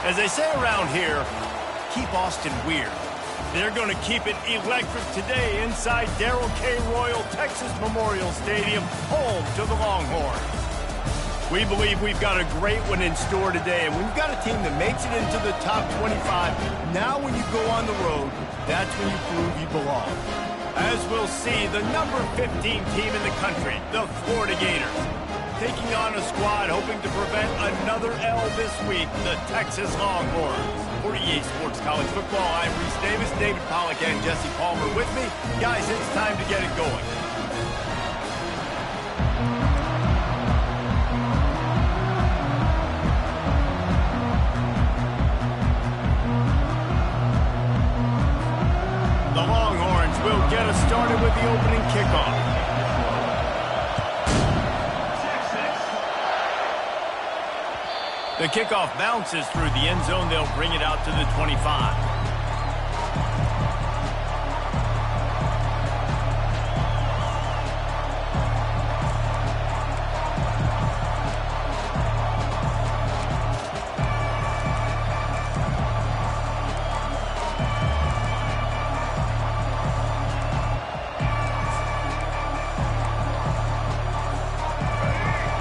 As they say around here, keep Austin weird. They're going to keep it electric today inside Darrell K. Royal Texas Memorial Stadium, home to the Longhorns. We believe we've got a great one in store today, and we've got a team that makes it into the top 25. Now when you go on the road, that's when you prove you belong. As we'll see, the number 15 team in the country, the Florida Gators, taking on a squad hoping to prevent another L this week, the Texas Longhorns. For EA Sports College Football, I'm Reese Davis, David Pollack, and Jesse Palmer with me. Guys, it's time to get it going. The Longhorns will get us started with the opening kickoff. The kickoff bounces through the end zone. They'll bring it out to the 25.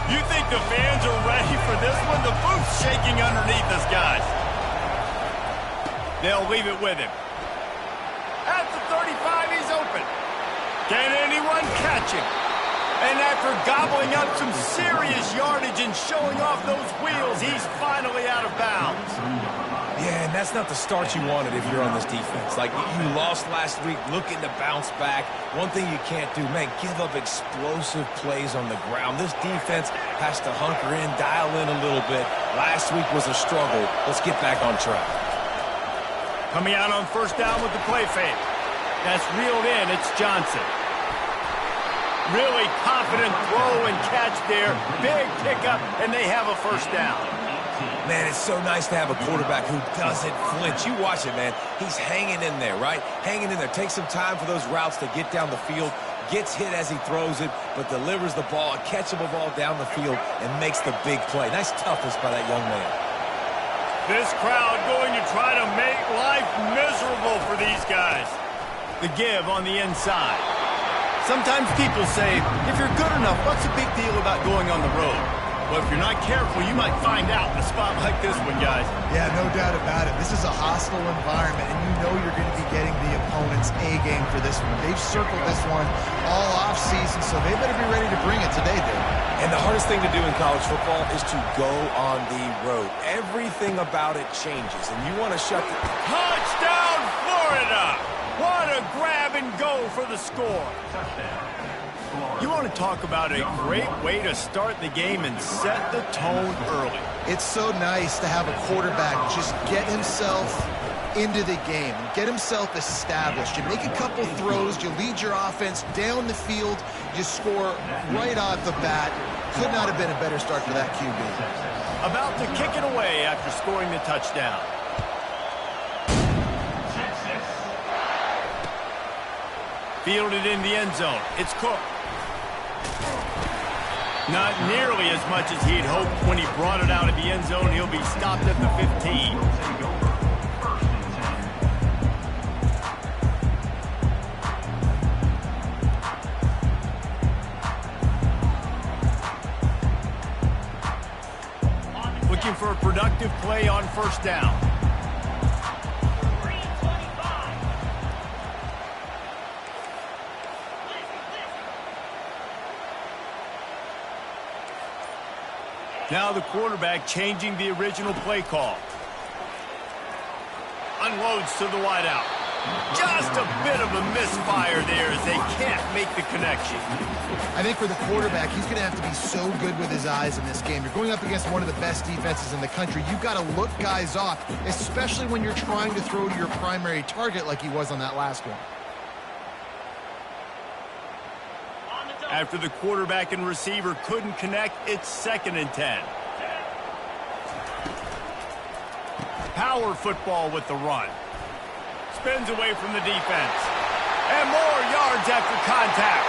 You think the fans are ready for this one? The boot's shaking underneath us, guys. They'll leave it with him. At the 35, he's open. Can anyone catch him? And after gobbling up some serious yardage and showing off those wheels, he's finally out of bounds. Yeah, and that's not the start you wanted if you're on this defense. Like, you lost last week, looking to bounce back. One thing you can't do, man, give up explosive plays on the ground. This defense has to hunker in, dial in a little bit. Last week was a struggle. Let's get back on track. Coming out on first down with the play fake. That's reeled in. It's Johnson. Really confident throw and catch there. Big pickup, and they have a first down. Man, it's so nice to have a quarterback who doesn't flinch. You watch it, man. He's hanging in there, right? Hanging in there. Takes some time for those routes to get down the field. Gets hit as he throws it, but delivers the ball, a catchable ball down the field, and makes the big play. Nice toughness by that young man. This crowd going to try to make life miserable for these guys. The give on the inside. Sometimes people say, if you're good enough, what's the big deal about going on the road? Well, if you're not careful, you might find out in a spot like this one, guys. Yeah, no doubt about it. This is a hostile environment, and you know you're going to be getting the opponent's A-game for this one. They've circled this one all off-season, so they better be ready to bring it today, dude. And the hardest thing to do in college football is to go on the road. Everything about it changes, and you want to shut the... Touchdown, Florida! What a grab and go for the score. You want to talk about a great way to start the game and set the tone early. It's so nice to have a quarterback just get himself into the game, get himself established. You make a couple throws, you lead your offense down the field, you score right off the bat. Could not have been a better start for that QB. About to kick it away after scoring the touchdown. Fielded in the end zone. It's Cook. Not nearly as much as he'd hoped when he brought it out of the end zone. He'll be stopped at the 15. Looking for a productive play on first down. Now the quarterback changing the original play call. Unloads to the wideout. Just a bit of a misfire there as they can't make the connection. I think for the quarterback, he's going to have to be so good with his eyes in this game. You're going up against one of the best defenses in the country. You've got to look guys off, especially when you're trying to throw to your primary target like he was on that last one. After the quarterback and receiver couldn't connect, it's 2nd and 10. Power football with the run. Spins away from the defense. And more yards after contact.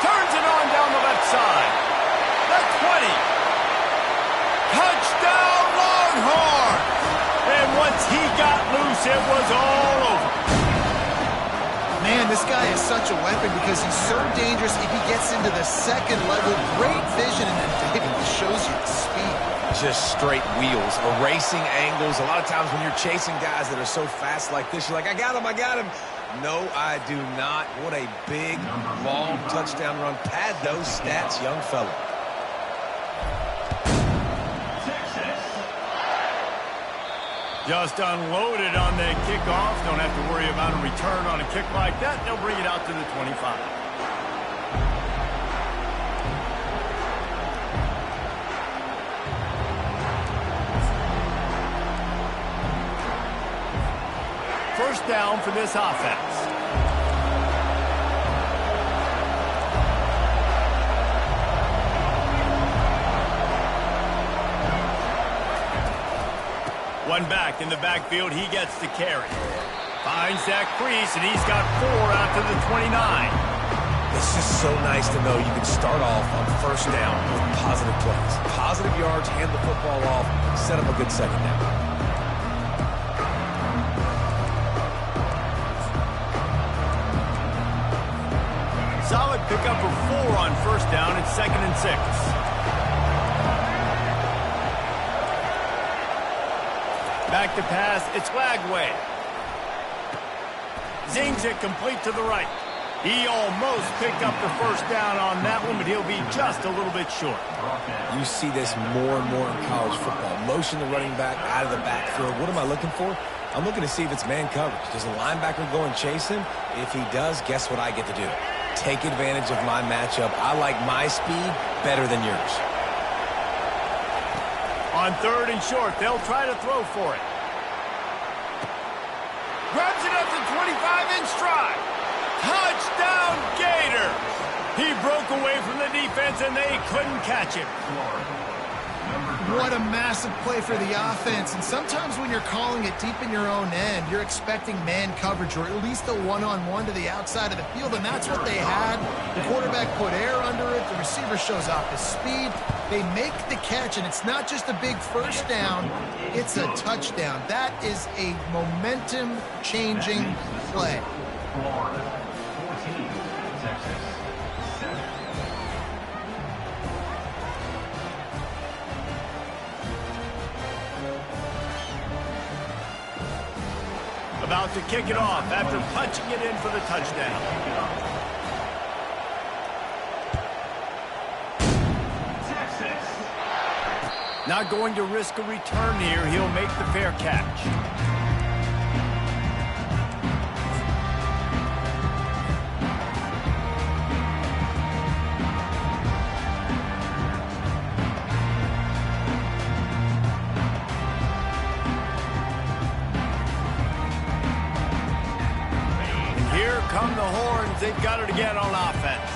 Turns it on down the left side. The 20. Touchdown Longhorns! once he got loose, it was all over. Man, this guy is such a weapon because he's so dangerous if he gets into the second level. Great vision, and then David shows you the speed. Just straight wheels, erasing angles. A lot of times when you're chasing guys that are so fast like this, you're like, I got him, I got him. No, I do not. What a big, long touchdown run. Pad those stats, young fella. Just unloaded on the kickoff. Don't have to worry about a return on a kick like that. They'll bring it out to the 25. First down for this offense. One back in the backfield, he gets the carry. Finds that crease, and he's got 4 out to the 29. It's just so nice to know you can start off on first down with positive plays. Positive yards, hand the football off, set up a good second down. Solid pickup of 4 on first down. It's 2nd and 6. Back to pass, it's Lagway. Zings it complete to the right. He almost picked up the first down on that one, but he'll be just a little bit short. You see this more and more in college football. Motion the running back out of the backfield. What am I looking for? I'm looking to see if it's man coverage. Does a linebacker go and chase him? If he does, guess what I get to do? Take advantage of my matchup. I like my speed better than yours. On 3rd and short, they'll try to throw for it. Grabs it up to 25 in stride. Touchdown, Gators! He broke away from the defense, and they couldn't catch him. What a massive play for the offense. And sometimes when you're calling it deep in your own end, you're expecting man coverage or at least a one-on-one to the outside of the field, and that's what they had. The quarterback put air under it. The receiver shows off his speed. They make the catch, and it's not just a big first down. It's a touchdown. That is a momentum-changing play. About to kick it off after punching it in for the touchdown. Not going to risk a return here. He'll make the fair catch. Come the horns, they've got it again on offense.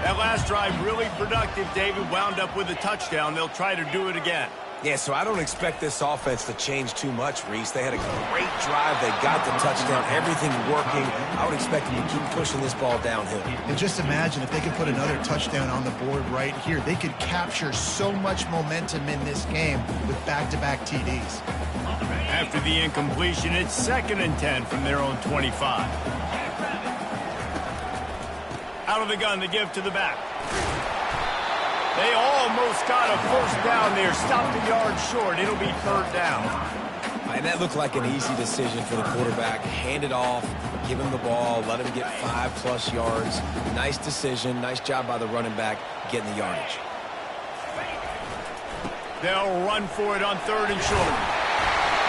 That last drive really productive, David, wound up with a touchdown. They'll try to do it again. Yeah, so I don't expect this offense to change too much, Reese. They had a great drive. They got the touchdown. Everything working. I would expect them to keep pushing this ball downhill. And just imagine if they could put another touchdown on the board right here. They could capture so much momentum in this game with back-to-back TDs. After the incompletion, it's 2nd and 10 from their own 25. Out of the gun, the give to the back. They almost got a first down there. Stopped a yard short. It'll be 3rd down. And that looked like an easy decision for the quarterback. Hand it off, give him the ball, let him get 5+ yards. Nice decision. Nice job by the running back getting the yardage. They'll run for it on 3rd and short.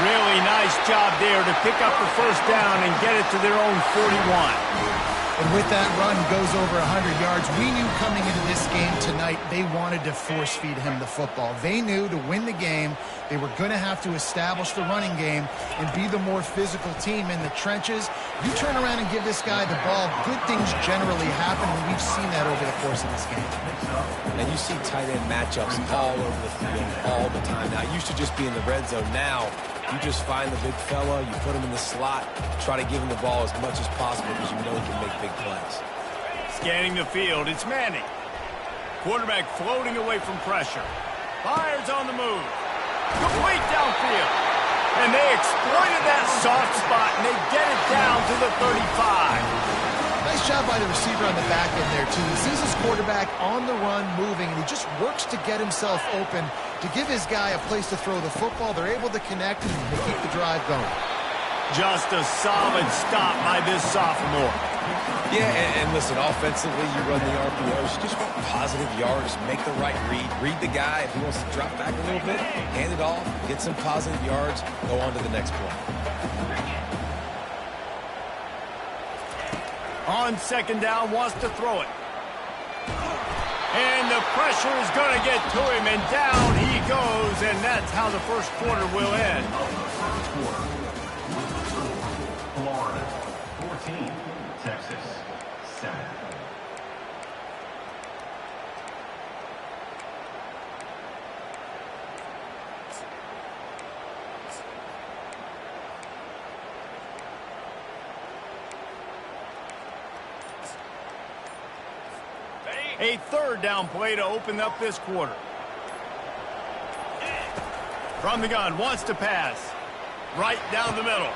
Really nice job there to pick up the first down and get it to their own 41. And with that run, he goes over 100 yards. We knew coming into this game tonight they wanted to force-feed him the football. They knew to win the game, they were going to have to establish the running game and be the more physical team in the trenches. You turn around and give this guy the ball, good things generally happen, and we've seen that over the course of this game. And you see tight end matchups all over the field all the time. Now, it used to just be in the red zone. Now, you just find the big fella, you put him in the slot, try to give him the ball as much as possible because you know he can make big plays. Scanning the field, it's Manning. Quarterback floating away from pressure. Fires on the move. Complete downfield. And they exploited that soft spot, and they get it down to the 35. Nice job by the receiver on the back end there, too. He sees his quarterback on the run moving, and he just works to get himself open to give his guy a place to throw the football. They're able to connect and keep the drive going. Just a solid stop by this sophomore. Yeah, and listen, offensively, you run the RPOs. You just want positive yards, make the right read the guy. If he wants to drop back a little bit, hand it off, get some positive yards, go on to the next play. On second down, wants to throw it. And the pressure is going to get to him, and down he goes, and that's how the first quarter will end. Florida, 14, Texas, 7. A third down play to open up this quarter. From the gun, wants to pass. Right down the middle.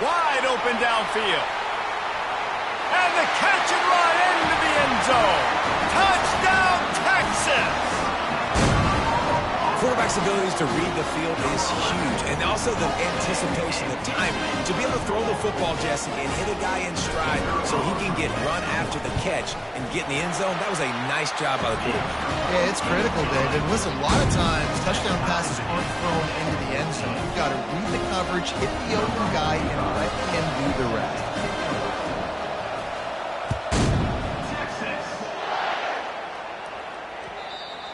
Wide open downfield. And the catch and run into the end zone. Touchdown, Texas! Quarterback's abilities to read the field is huge, and also the anticipation, the timing. To be able to throw the football, Jesse, and hit a guy in stride so he can get run after the catch and get in the end zone, that was a nice job by the quarterback. Yeah, it's critical, David. Listen, a lot of times, touchdown passes aren't thrown into the end zone. You've got to read the coverage, hit the open guy, and let him do the rest.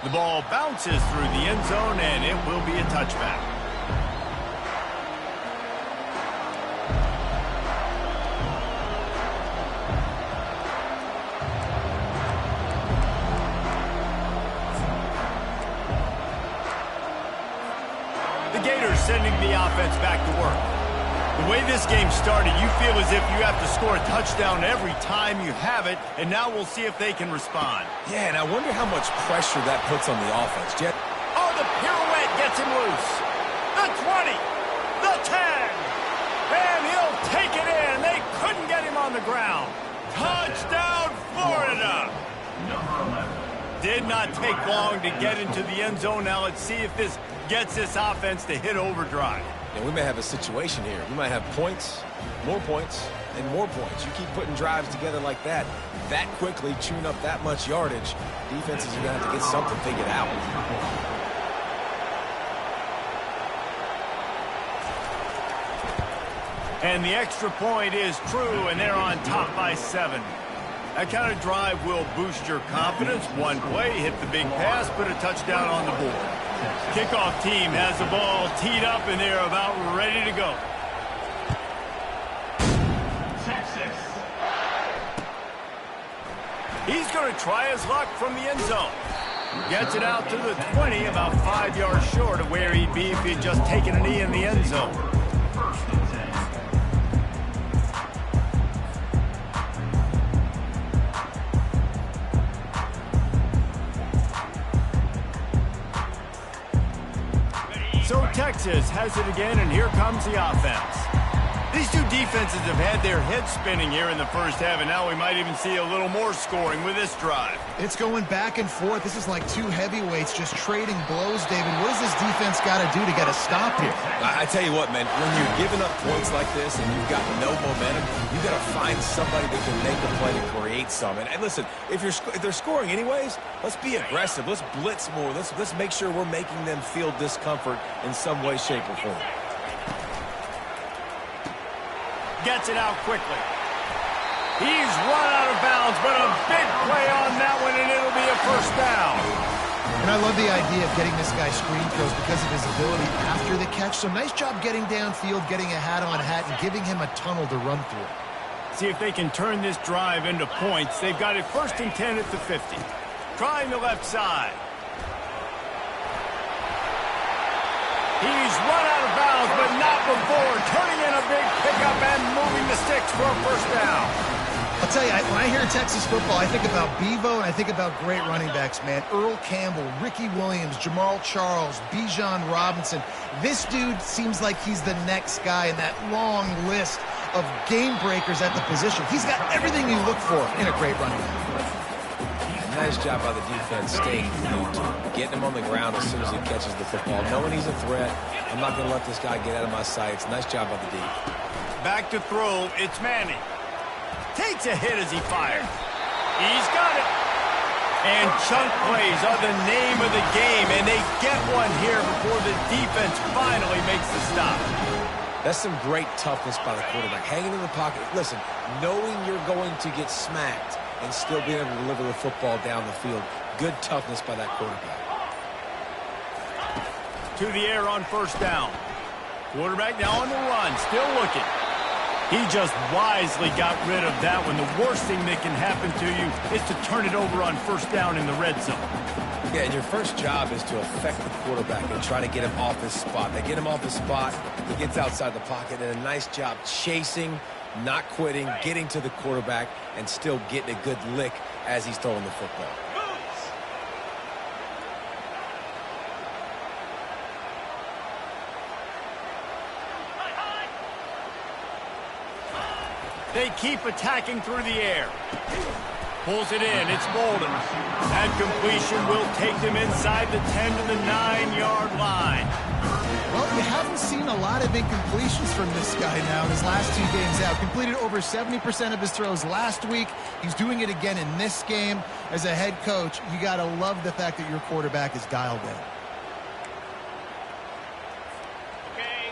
The ball bounces through the end zone, and it will be a touchback. The Gators sending the offense back to work. The way this game started, you feel as if you have to score a touchdown every time you have it, and now we'll see if they can respond. Yeah, and I wonder how much pressure that puts on the offense, Jeff. Oh, the pirouette gets him loose. The 20, the 10, and he'll take it in. They couldn't get him on the ground. Touchdown, Florida! Did not take long to get into the end zone. Now let's see if this gets this offense to hit overdrive. And we may have a situation here. We might have points, and more points. You keep putting drives together like that quickly, chewing up that much yardage, defenses are going to have to get something figured out. And the extra point is true, and they're on top by 7. That kind of drive will boost your confidence. One play, hit the big pass, put a touchdown on the board. Kickoff team has the ball teed up, and they're about ready to go. Texas. He's going to try his luck from the end zone. Gets it out to the 20, about 5 yards short of where he'd be if he'd just taken a knee in the end zone. First and 10. So Texas has it again, and here comes the offense. These two defenses have had their heads spinning here in the first half, and now we might even see a little more scoring with this drive. It's going back and forth. This is like two heavyweights just trading blows, David. What does this defense got to do to get a stop here? I tell you what, man, when you're giving up points like this and you've got no momentum, you've got to find somebody that can make a play to create some. And listen, if they're scoring anyways, let's be aggressive. Let's blitz more. Let's make sure we're making them feel discomfort in some way, shape, or form. Gets it out quickly. He's run out of bounds, but a big play on that one, and it'll be a first down. And I love the idea of getting this guy screen throws because of his ability after the catch. So nice job getting downfield, getting a hat-on-hat, and giving him a tunnel to run through. See if they can turn this drive into points. They've got it first and 10 at the 50. Trying the left side. He's run out of bounds, but not before. Turning in a big pickup and moving the sticks for a first down. I'll tell you, when I hear Texas football, I think about Bevo and I think about great running backs, man. Earl Campbell, Ricky Williams, Jamal Charles, B Szn1 Robinson. This dude seems like he's the next guy in that long list of game breakers at the position. He's got everything you look for in a great running back. Nice job by the defense staying glued to him, getting him on the ground as soon as he catches the football, knowing he's a threat. I'm not going to let this guy get out of my sights. Nice job by the D. Back to throw, it's Manning. Takes a hit as he fires. He's got it. And chunk plays are the name of the game, and they get one here before the defense finally makes the stop. That's some great toughness by the quarterback. Hanging in the pocket. Listen, knowing you're going to get smacked and still being able to deliver the football down the field. Good toughness by that quarterback. To the air on first down. Quarterback now on the run, still looking. He just wisely got rid of that one. The worst thing that can happen to you is to turn it over on first down in the red zone. Yeah, and your first job is to affect the quarterback and try to get him off his spot. They get him off his spot, he gets outside the pocket, and a nice job chasing, not quitting, getting to the quarterback, and still getting a good lick as he's throwing the football. They keep attacking through the air. Pulls it in. It's Bolden. That completion will take them inside the 10 to the 9-yard line. Well, you haven't seen a lot of incompletions from this guy now in his last 2 games out. Completed over 70% of his throws last week. He's doing it again in this game. As a head coach, you got to love the fact that your quarterback is dialed in.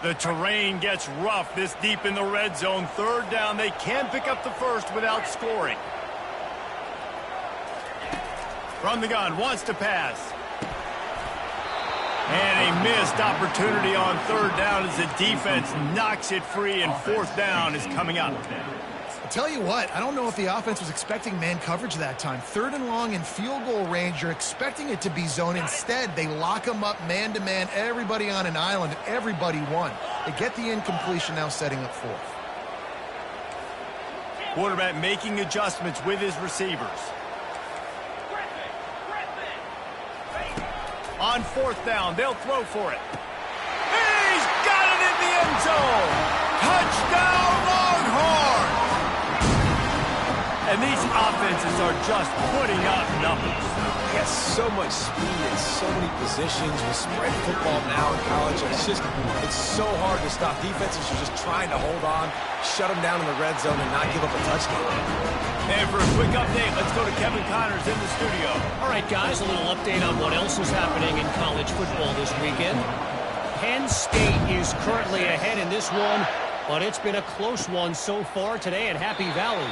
The terrain gets rough this deep in the red zone. Third down. They can pick up the first without scoring. From the gun, wants to pass. And a missed opportunity on third down as the defense knocks it free, and fourth down is coming up. I'll tell you what, I don't know if the offense was expecting man coverage that time. Third and long in field goal range, you're expecting it to be zone. Instead, they lock them up man-to-man, everybody on an island, everybody won. They get the incompletion, now setting up fourth. Quarterback making adjustments with his receivers. On fourth down, they'll throw for it. He's got it in the end zone. Touchdown, Longhorns! And these offenses are just putting up numbers. He has so much speed in so many positions with spread football now in college. It's so hard to stop. Defenses are just trying to hold on, shut them down in the red zone, and not give up a touchdown. And for a quick update, let's go to Kevin Connors in the studio. All right, guys, a little update on what else is happening in college football this weekend. Penn State is currently ahead in this one, but it's been a close one so far today at Happy Valley.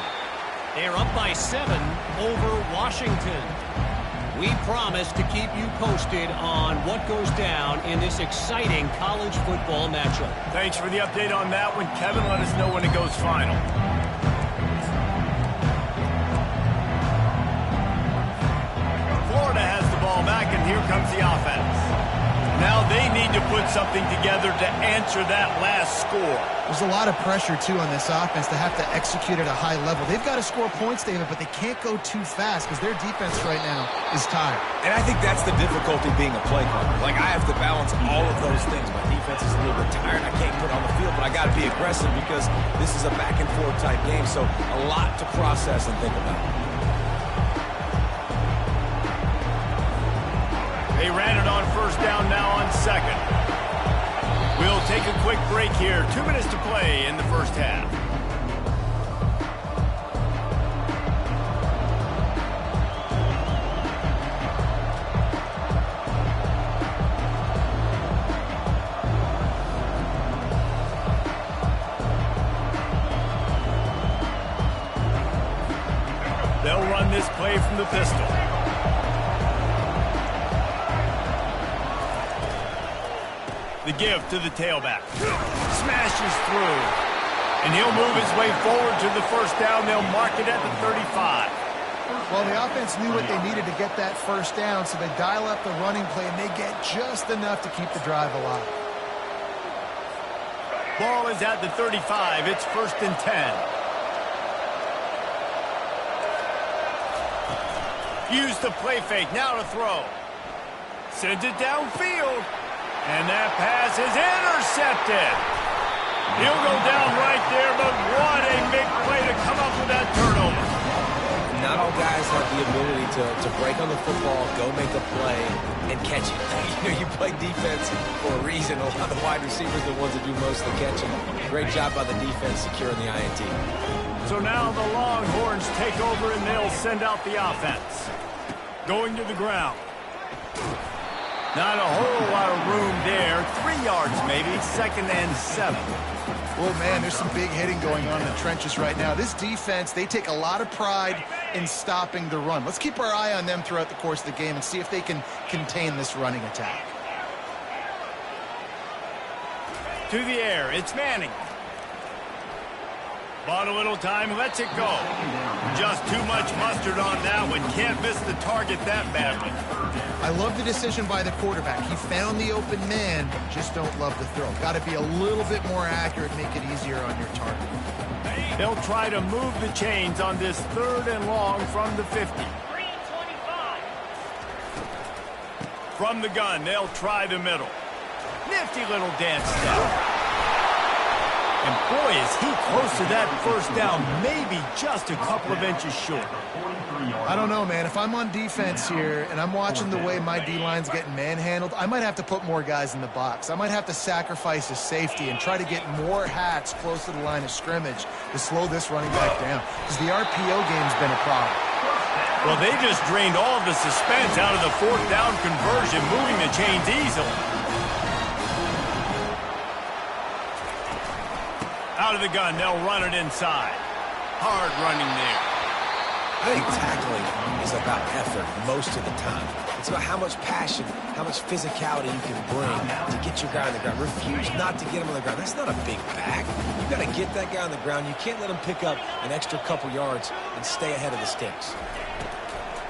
They're up by 7 over Washington. We promise to keep you posted on what goes down in this exciting college football matchup. Thanks for the update on that one, Kevin. Let us know when it goes final. Florida has the ball back, and here comes the offense. Now they need to put something together to answer that last score. There's a lot of pressure, too, on this offense to have to execute at a high level. They've got to score points, David, but they can't go too fast because their defense right now is tired. And I think that's the difficulty being a play caller. Like, I have to balance all of those things. My defense is a little bit tired. I can't put it on the field, but I got to be aggressive because this is a back-and-forth type game, so a lot to process and think about. They ran it on first down, now on second. We'll take a quick break here. 2 minutes to play in the first half. They'll run this play from the pistol. The give to the tailback. Smashes through. And he'll move his way forward to the first down. They'll mark it at the 35. Well, the offense knew what they needed to get that first down, so they dial up the running play, and they get just enough to keep the drive alive. Ball is at the 35. It's 1st and 10. Use the play fake, now to throw. Sends it downfield. And that pass is intercepted. He'll go down right there, but what a big play to come up with that turnover. Not all guys have the ability to break on the football, go make a play, and catch it. You play defense for a reason. A lot of the wide receivers are the ones that do most of the catching. Great job by the defense securing the INT. So now the Longhorns take over and they'll send out the offense. Going to the ground. Not a whole lot of room there. 3 yards maybe, 2nd and 7. Well, man, there's some big hitting going on in the trenches right now. This defense, they take a lot of pride in stopping the run. Let's keep our eye on them throughout the course of the game and see if they can contain this running attack. To the air, it's Manning. Bought a little time, lets it go. Just too much mustard on that one. Can't miss the target that badly. I love the decision by the quarterback. He found the open man, just don't love the throw. Got to be a little bit more accurate, make it easier on your target. They'll try to move the chains on this 3rd and long from the 50. From the gun, they'll try the middle. Nifty little dance step. And boy, is he close to that first down, maybe just a couple of inches short. I don't know, man. If I'm on defense here and I'm watching the way my D-line's getting manhandled, I might have to put more guys in the box. I might have to sacrifice his safety and try to get more hats close to the line of scrimmage to slow this running back down, because the RPO game's been a problem. Well, they just drained all of the suspense out of the 4th down conversion, moving the chains easily. Out of the gun, they'll run it inside. Hard running there. I think tackling is about effort most of the time. It's about how much passion, how much physicality you can bring to get your guy on the ground. Refuse not to get him on the ground. That's not a big back. You've got to get that guy on the ground. You can't let him pick up an extra couple yards and stay ahead of the sticks.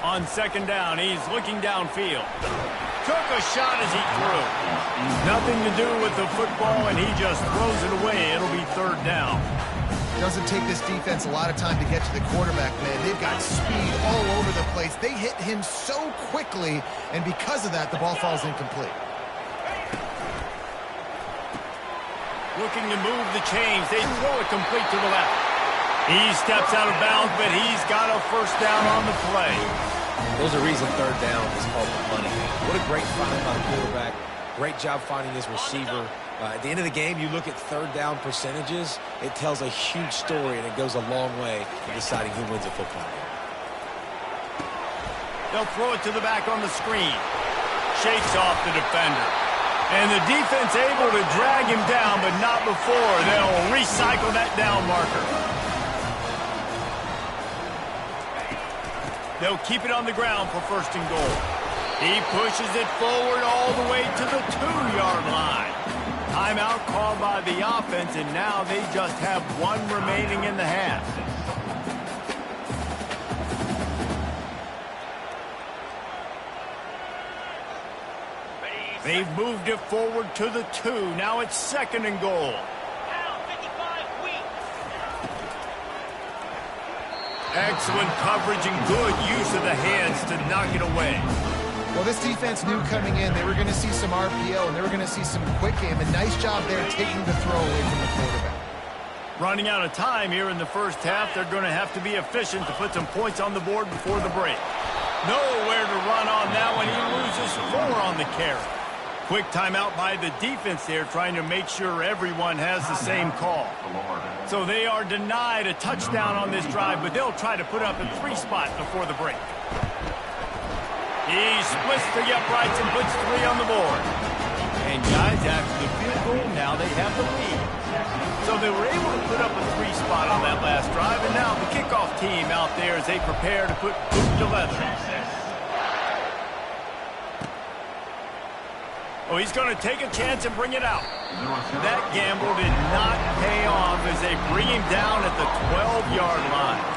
On 2nd down, he's looking downfield. Took a shot as he threw. Nothing to do with the football, and he just throws it away. It'll be 3rd down. Doesn't take this defense a lot of time to get to the quarterback, man. They've got speed all over the place. They hit him so quickly, and because of that, the ball falls incomplete. Looking to move the chains. They throw it complete to the left. He steps out of bounds, but he's got a 1st down on the play. There's a reason 3rd down is called the money. What a great find by the quarterback. Great job finding his receiver. At the end of the game, you look at 3rd down percentages, it tells a huge story, and it goes a long way in deciding who wins a football game. They'll throw it to the back on the screen. Shakes off the defender. And the defense able to drag him down, but not before. They'll recycle that down marker. They'll keep it on the ground for 1st and goal. He pushes it forward all the way to the 2-yard line. Timeout called by the offense, and now they just have 1 remaining in the half. They've moved it forward to the 2. Now it's 2nd and goal. Excellent coverage and good use of the hands to knock it away. Well, this defense knew coming in they were going to see some RPO and they were going to see some quick game. A nice job there taking the throw away from the quarterback. Running out of time here in the 1st half, they're going to have to be efficient to put some points on the board before the break. Nowhere to run on that one. He loses 4 on the carry. Quick timeout by the defense there, trying to make sure everyone has the same call. So they are denied a touchdown on this drive, but they'll try to put up a 3 spot before the break. He splits the uprights and puts 3 on the board. And guys, after the field goal, now they have the lead. So they were able to put up a 3 spot on that last drive, and now the kickoff team out there as they prepare to put boot to leather. Oh, he's going to take a chance and bring it out. That gamble did not pay off as they bring him down at the 12-yard line.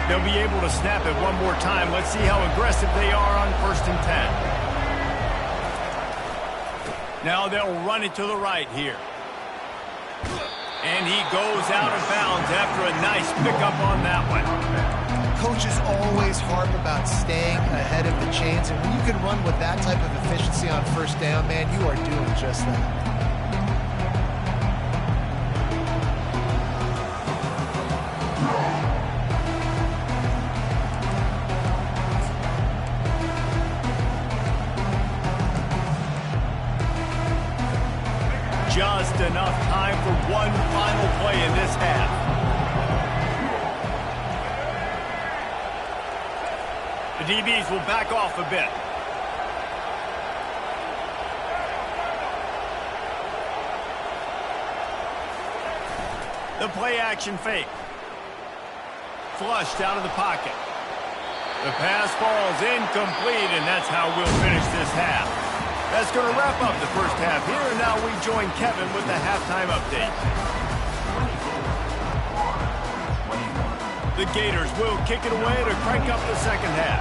They'll be able to snap it one more time. Let's see how aggressive they are on 1st and 10. Now they'll run it to the right here. And he goes out of bounds after a nice pickup on that one. Coaches always harp about staying ahead of the chains, and when you can run with that type of efficiency on 1st down, man, you are doing just that. Just enough time for one final play in this half. The DBs will back off a bit. The play action fake. Flushed out of the pocket. The pass falls incomplete, and that's how we'll finish this half. That's going to wrap up the first half here, and now we join Kevin with the halftime update. The Gators will kick it away to crank up the second half.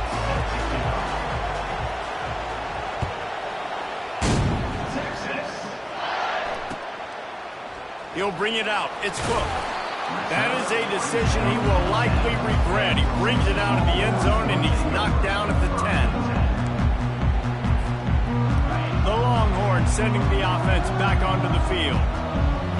He'll bring it out. It's Cook. That is a decision he will likely regret. He brings it out of the end zone, and he's knocked down at the 10. The Longhorns sending the offense back onto the field.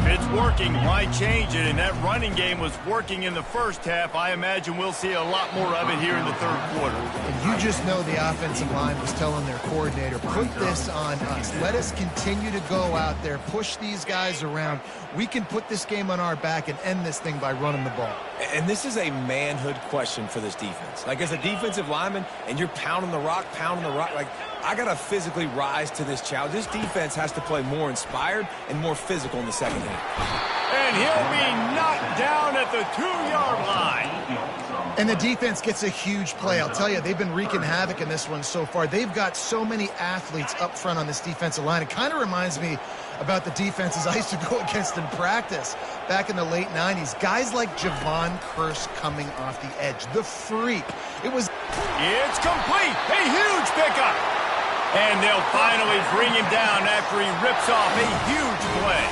If it's working, why change it? And that running game was working in the first half. I imagine we'll see a lot more of it here in the third quarter. And you just know the offensive line was telling their coordinator, put this on us. Let us continue to go out there, push these guys around. We can put this game on our back and end this thing by running the ball. And this is a manhood question for this defense. Like, as a defensive lineman, and you're pounding the rock, like, I got to physically rise to this challenge. This defense has to play more inspired and more physical in the second half. And he'll be knocked down at the 2-yard line. And the defense gets a huge play. I'll tell you, they've been wreaking havoc in this one so far. They've got so many athletes up front on this defensive line. It kind of reminds me about the defenses I used to go against in practice back in the late 90s. Guys like Javon Curse coming off the edge. The freak. It's complete. A huge pickup. And they'll finally bring him down after he rips off a huge play.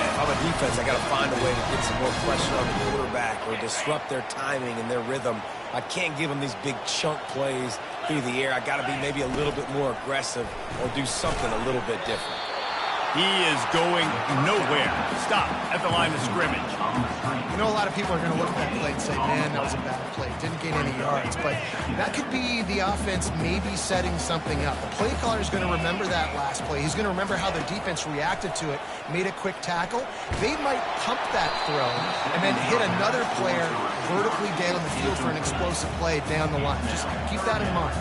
If I'm a defense, I got to find a way to get some more pressure on the quarterback or disrupt their timing and their rhythm. I can't give them these big chunk plays through the air. I got to be maybe a little bit more aggressive or do something a little bit different. He is going nowhere. Stop at the line of scrimmage. You know, a lot of people are going to look at that play and say, man, that was a bad play. Didn't gain any yards. But that could be the offense maybe setting something up. The play caller is going to remember that last play. He's going to remember how their defense reacted to it, made a quick tackle. They might pump that throw and then hit another player vertically down the field for an explosive play down the line. Just keep that in mind.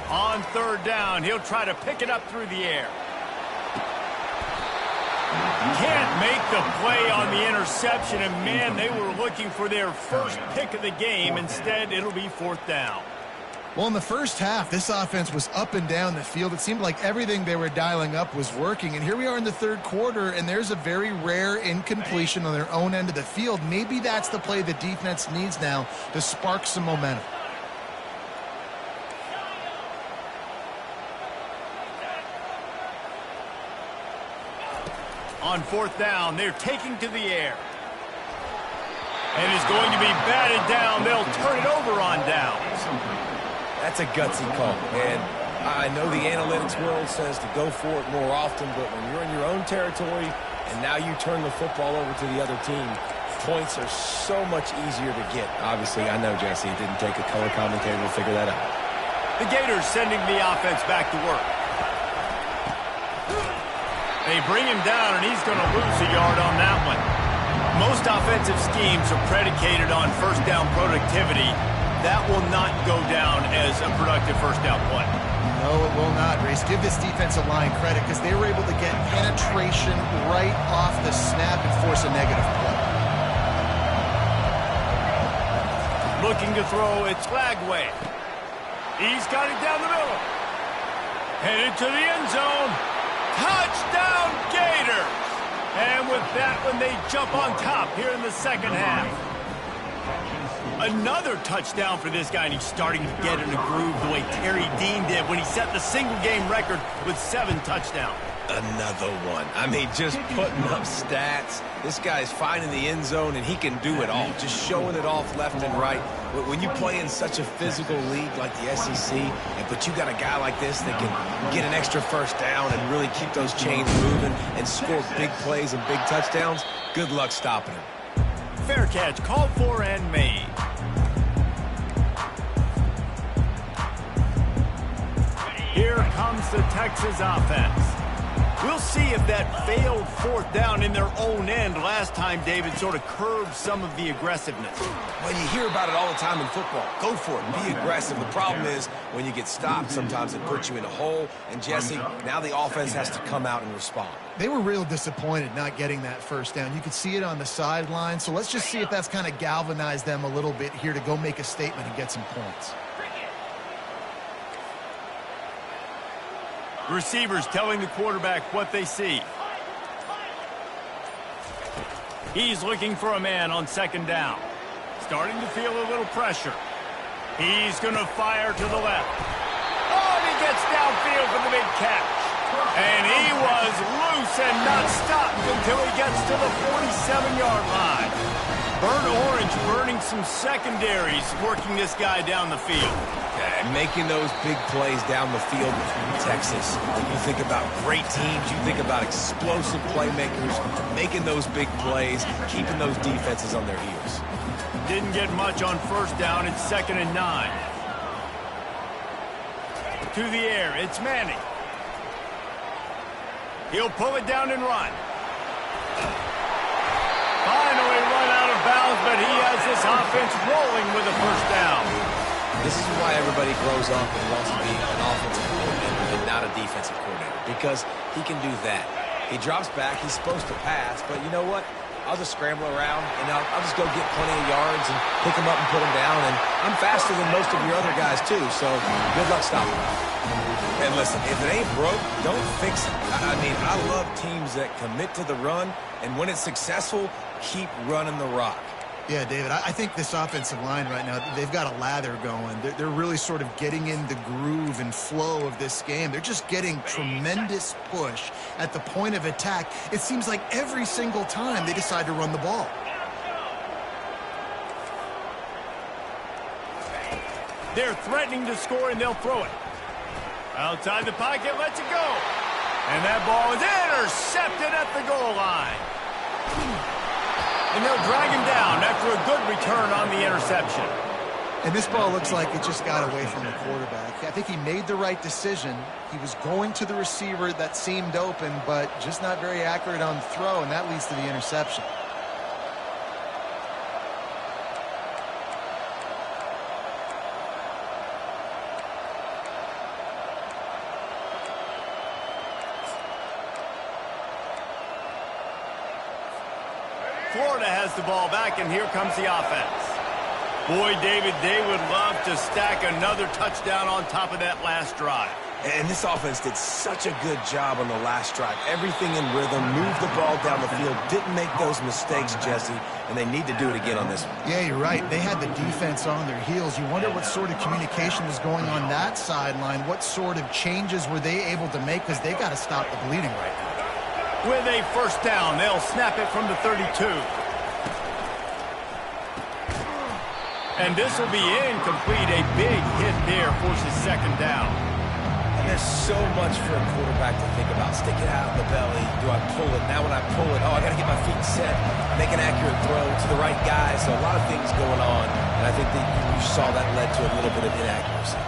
On third down, he'll try to pick it up through the air. Can't make the play on the interception, and man, they were looking for their first pick of the game. Instead, it'll be 4th down. Well, in the first half, this offense was up and down the field. It seemed like everything they were dialing up was working. And here we are in the third quarter, and there's a very rare incompletion on their own end of the field. Maybe that's the play the defense needs now to spark some momentum. On 4th down, they're taking to the air. And it's going to be batted down. They'll turn it over on down. That's a gutsy call. And I know the analytics world says to go for it more often, but when you're in your own territory and now you turn the football over to the other team, points are so much easier to get. Obviously, I know, Jesse, it didn't take a color commentator to figure that out. The Gators sending the offense back to work. They bring him down, and he's going to lose a yard on that one. Most offensive schemes are predicated on first down productivity. That will not go down as a productive first down play. No, it will not, Reese. Give this defensive line credit because they were able to get penetration right off the snap and force a negative play. Looking to throw, it's Flagway. He's got it down the middle. Headed to the end zone. Touchdown, Gators! And with that one, they jump on top here in the second half. Another touchdown for this guy, and he's starting to get in a groove the way Terry Dean did when he set the single-game record with 7 touchdowns. Another one. I mean, just putting up stats. This guy's finding the end zone, and he can do it all. Just showing it off left and right. When you play in such a physical league like the SEC, but you got a guy like this that can get an extra first down and really keep those chains moving and score big plays and big touchdowns, good luck stopping him. Fair catch, called for and made. Here comes the Texas offense. We'll see if that failed 4th down in their own end last time, David, sort of curbed some of the aggressiveness. Well, you hear about it all the time in football. Go for it. Be aggressive. The problem is when you get stopped, sometimes it puts you in a hole. And, Jesse, now the offense has to come out and respond. They were real disappointed not getting that first down. You could see it on the sideline. So let's just see if that's kind of galvanized them a little bit here to go make a statement and get some points. Receivers telling the quarterback what they see. He's looking for a man on 2nd down. Starting to feel a little pressure. He's going to fire to the left. Oh, and he gets downfield for the big catch. And he was loose and not stopped until he gets to the 47-yard line. Burnt Orange burning some secondaries, working this guy down the field. Making those big plays down the field in Texas. When you think about great teams, you think about explosive playmakers, making those big plays, keeping those defenses on their heels. Didn't get much on 1st down. It's 2nd and 9. To the air, it's Manning. He'll pull it down and run. Finally run out of bounds, but he has this offense rolling with a 1st down. This is why everybody grows up and wants to be an offensive coordinator and not a defensive coordinator, because he can do that. He drops back, he's supposed to pass, but you know what? I'll just scramble around, and I'll just go get plenty of yards and pick him up and put him down, and I'm faster than most of your other guys, too, so good luck stopping him. And listen, if it ain't broke, don't fix it. I mean, I love teams that commit to the run, and when it's successful, keep running the rock. Yeah, David, I think this offensive line right now, they've got a lather going. They're really sort of getting in the groove and flow of this game. They're just getting tremendous push at the point of attack. It seems like every single time they decide to run the ball. They're threatening to score, and they'll throw it. Outside the pocket, lets it go. And that ball is intercepted at the goal line. And they'll drag him down after a good return on the interception. And this ball looks like it just got away from the quarterback. I think he made the right decision. He was going to the receiver that seemed open, but just not very accurate on the throw, and that leads to the interception. Florida has the ball back, and here comes the offense. Boy, David, they would love to stack another touchdown on top of that last drive. And this offense did such a good job on the last drive. Everything in rhythm, moved the ball down the field, didn't make those mistakes, Jesse, and they need to do it again on this one. Yeah, you're right. They had the defense on their heels. You wonder what sort of communication was going on that sideline. What sort of changes were they able to make, because they got to stop the bleeding right now. With a 1st down, they'll snap it from the 32. And this will be incomplete. A big hit there forces 2nd down. And there's so much for a quarterback to think about. Stick it out of the belly. Do I pull it? Now when I pull it, I got to get my feet set. Make an accurate throw to the right guy. So a lot of things going on. And I think that you saw that led to a little bit of inaccuracy.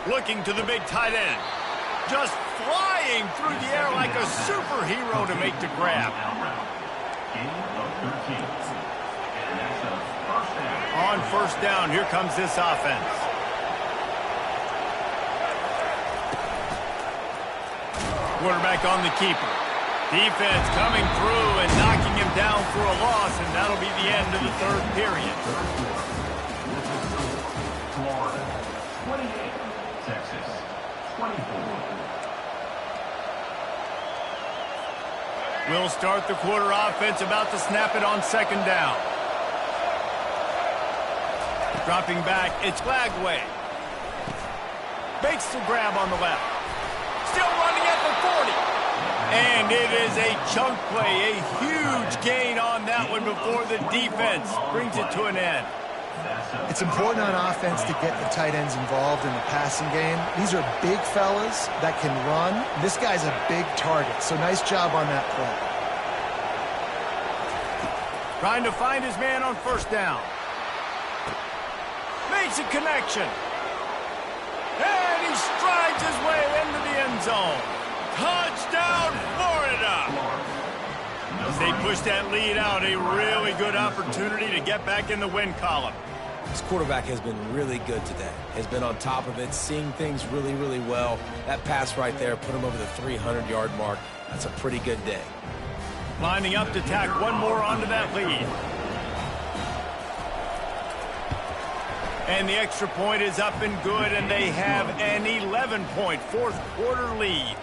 Looking to the big tight end. Just flying through the air like a superhero to make the grab. On 1st down, here comes this offense. Quarterback on the keeper. Defense coming through and knocking him down for a loss, and that'll be the end of the 3rd period. Florida, 28. Texas, 24. We'll start the quarter offense, about to snap it on second down. Dropping back, it's Glagway. Makes the grab on the left. Still running at the 40. And it is a chunk play, a huge gain on that one before the defense brings it to an end. It's important on offense to get the tight ends involved in the passing game. These are big fellas that can run. This guy's a big target, so nice job on that play. Trying to find his man on first down. Makes a connection. And he strides his way into the end zone. Touchdown, Florida! As they push that lead out, a really good opportunity to get back in the win column. This quarterback has been really good today. Has been on top of it, seeing things really, really well. That pass right there put him over the 300-yard mark. That's a pretty good day. Lining up to tack one more onto that lead. And the extra point is up and good, and they have an 11-point fourth-quarter lead.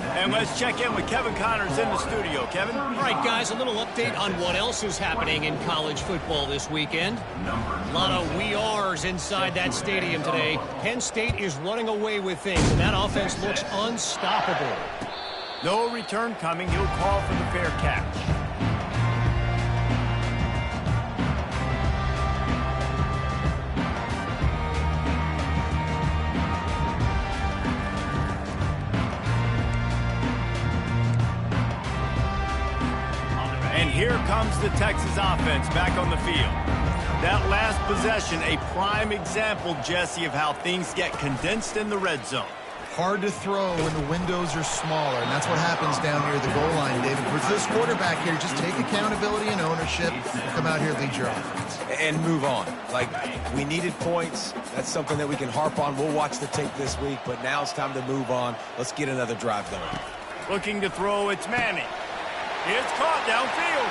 And let's check in with Kevin Connors in the studio. Kevin? All right, guys, a little update on what else is happening in college football this weekend. A lot of we ares inside that stadium today. Penn State is running away with things, and that offense looks unstoppable. No return coming. He'll call for the fair catch. And here comes the Texas offense back on the field. That last possession, a prime example, Jesse, of how things get condensed in the red zone. Hard to throw when the windows are smaller, and that's what happens down near the goal line, David. For this quarterback here, just take accountability and ownership, come out here, lead your offense. And move on. Like, we needed points. That's something that we can harp on. We'll watch the tape this week, but now it's time to move on. Let's get another drive going. Looking to throw, it's Manning. It's caught downfield.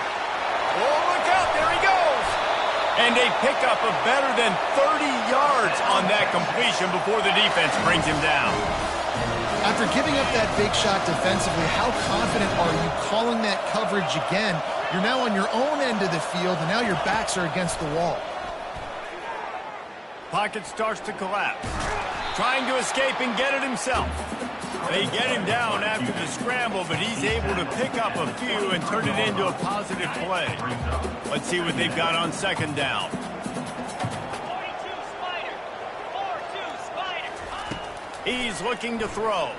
Oh, look out, there he goes. And a pickup of better than 30 yards on that completion before the defense brings him down. After giving up that big shot defensively, how confident are you calling that coverage again? You're now on your own end of the field, and now your backs are against the wall. Pocket starts to collapse. Trying to escape and get it himself. They get him down after the scramble, but he's able to pick up a few and turn it into a positive play. Let's see what they've got on second down. He's looking to throw.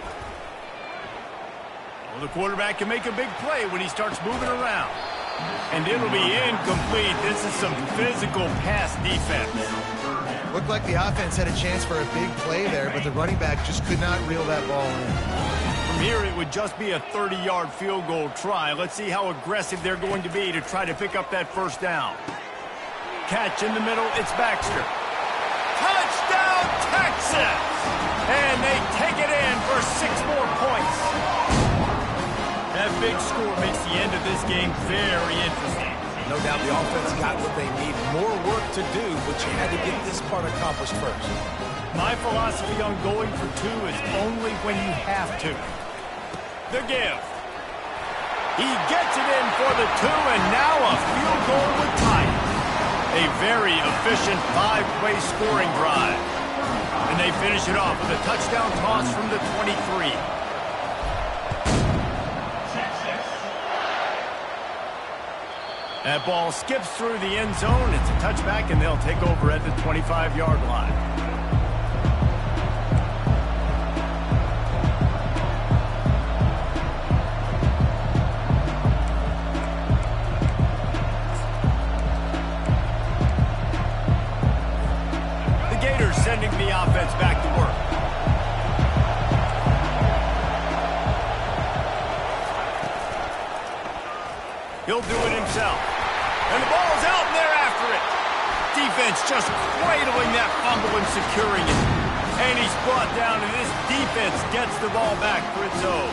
Well, the quarterback can make a big play when he starts moving around. And it'll be incomplete. This is some physical pass defense. Looked like the offense had a chance for a big play there, but the running back just could not reel that ball in. From here, it would just be a 30-yard field goal try. Let's see how aggressive they're going to be to try to pick up that first down. Catch in the middle, it's Baxter. Touchdown, Texas! And they take it in for 6 more points. That big score makes the end of this game very interesting. No doubt the offense got what they need. More work to do, but you had to get this part accomplished first. My philosophy on going for 2 is only when you have to. The give. He gets it in for the 2, and now a field goal would tie it. A very efficient 5-play scoring drive. And they finish it off with a touchdown toss from the 23. That ball skips through the end zone. It's a touchback, and they'll take over at the 25-yard line. The Gators sending the offense back to work. He'll do it himself. And the ball's out, and they're after it. Defense just cradling that fumble and securing it. And he's brought down, and this defense gets the ball back for its own.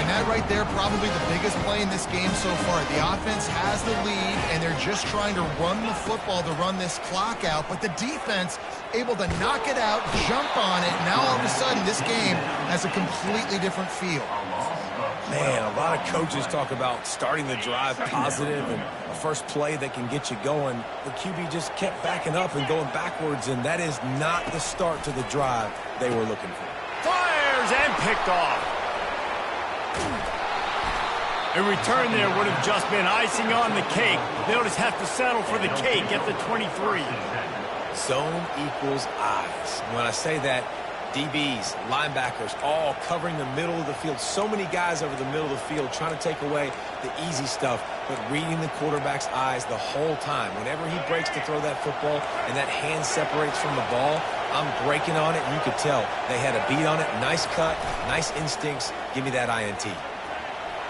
And that right there, probably the biggest play in this game so far. The offense has the lead, and they're just trying to run the football to run this clock out. But the defense able to knock it out, jump on it. Now all of a sudden, this game has a completely different feel. Man, a lot of coaches talk about starting the drive positive and a first play that can get you going. The QB just kept backing up and going backwards, and that is not the start to the drive they were looking for. Fires and picked off. A return there would have just been icing on the cake. They'll just have to settle for the cake at the 23. Zone equals eyes. When I say that, DBs, linebackers, all covering the middle of the field. So many guys over the middle of the field trying to take away the easy stuff, but reading the quarterback's eyes the whole time. Whenever he breaks to throw that football and that hand separates from the ball, I'm breaking on it, and you could tell they had a beat on it. Nice cut, nice instincts. Give me that INT.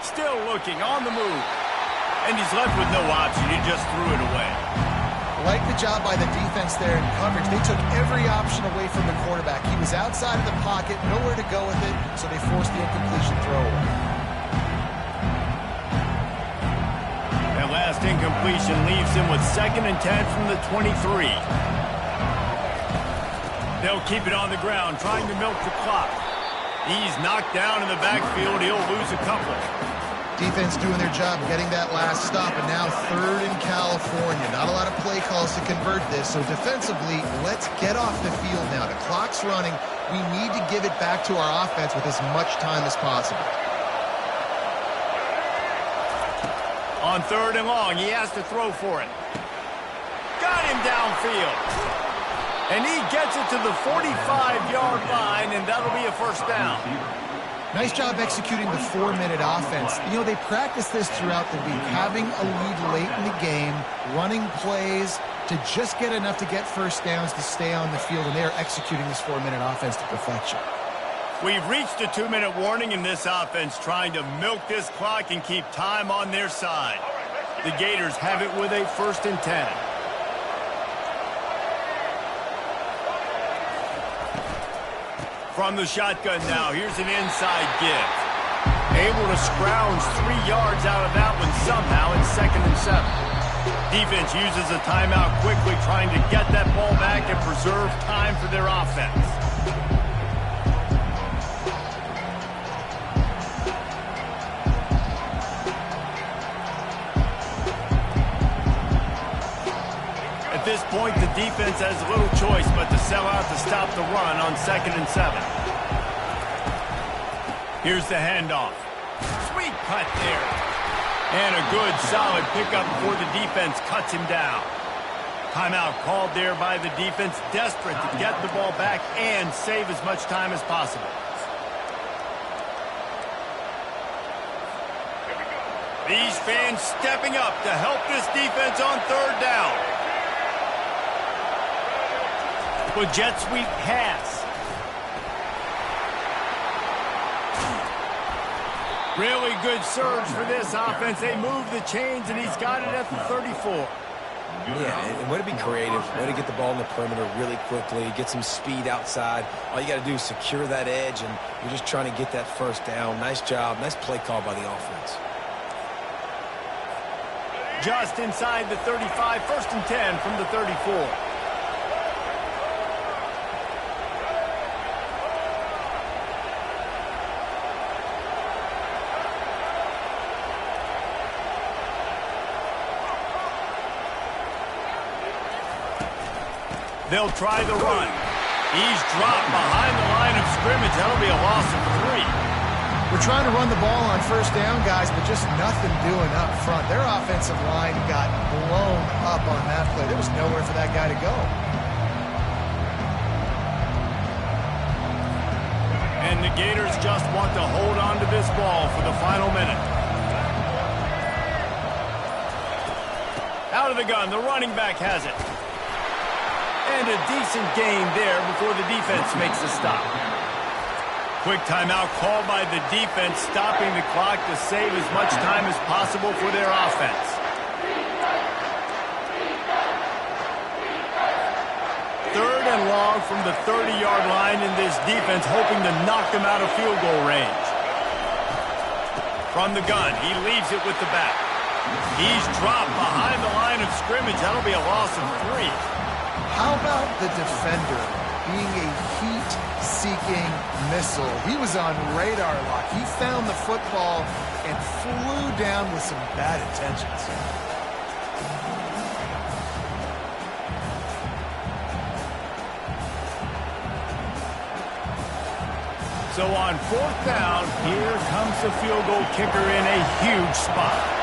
Still looking, on the move. And he's left with no option. He just threw it away. Like the job by the defense there in coverage. They took every option away from the quarterback. He was outside of the pocket, nowhere to go with it, so they forced the incompletion throw away. That last incompletion leaves him with 2nd and 10 from the 23. They'll keep it on the ground, trying to milk the clock. He's knocked down in the backfield. He'll lose a couple. Defense doing their job, getting that last stop, and now 3rd in California. Not a lot of play calls to convert this, so defensively, let's get off the field now. The clock's running. We need to give it back to our offense with as much time as possible. On 3rd and long, he has to throw for it. Got him downfield. And he gets it to the 45-yard line, and that'll be a first down. Nice job executing the 4-minute offense. You know, they practice this throughout the week, having a lead late in the game, running plays to just get enough to get first downs to stay on the field, and they are executing this 4-minute offense to perfection. We've reached a 2-minute warning in this offense, trying to milk this clock and keep time on their side. The Gators have it with a 1st and 10. From the shotgun now, here's an inside give. Able to scrounge 3 yards out of that one somehow in 2nd and 7. Defense uses a timeout quickly, trying to get that ball back and preserve time for their offense. At this point, the defense has little choice but to sell out to stop the run on 2nd and 7. Here's the handoff. Sweet cut there. And a good, solid pickup before the defense cuts him down. Timeout called there by the defense, desperate to get the ball back and save as much time as possible. These fans stepping up to help this defense on 3rd down. Well, jet sweep pass. Really good surge for this offense. They move the chains, and he's got it at the 34. Yeah, and way to be creative, way to get the ball in the perimeter really quickly, get some speed outside. All you got to do is secure that edge, and you're just trying to get that first down. Nice job, nice play call by the offense. Just inside the 35, 1st and 10 from the 34. They'll try the run. He's dropped behind the line of scrimmage. That'll be a loss of 3. We're trying to run the ball on 1st down, guys, but just nothing doing up front. Their offensive line got blown up on that play. There was nowhere for that guy to go. And the Gators just want to hold on to this ball for the final minute. Out of the gun, the running back has it. And a decent gain there before the defense makes a stop. Quick timeout called by the defense, stopping the clock to save as much time as possible for their offense. Third and long from the 30-yard line in this defense, hoping to knock them out of field goal range. From the gun, he leaves it with the back. He's dropped behind the line of scrimmage. That'll be a loss of 3. How about the defender being a heat heat-seeking missile. He was on radar lock. He found the football and flew down with some bad intentions. So on 4th down, here comes the field goal kicker in a huge spot.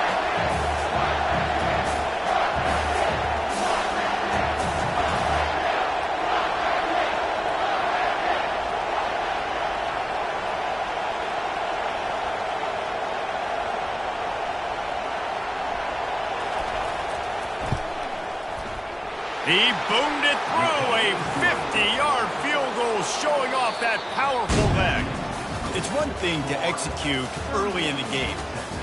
He boomed it through, a 50-yard field goal showing off that powerful leg. It's one thing to execute early in the game.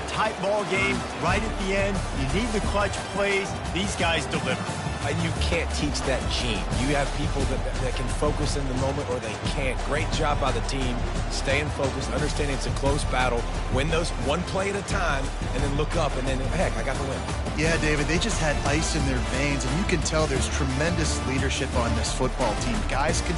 Tight ball game, right at the end, you need the clutch plays. These guys deliver. And you can't teach that gene. You have people that can focus in the moment or they can't. Great job by the team, staying focused, understanding it's a close battle, win those one play at a time, and then look up, and then, heck, I got the win. Yeah, David, they just had ice in their veins, and you can tell there's tremendous leadership on this football team. Guys can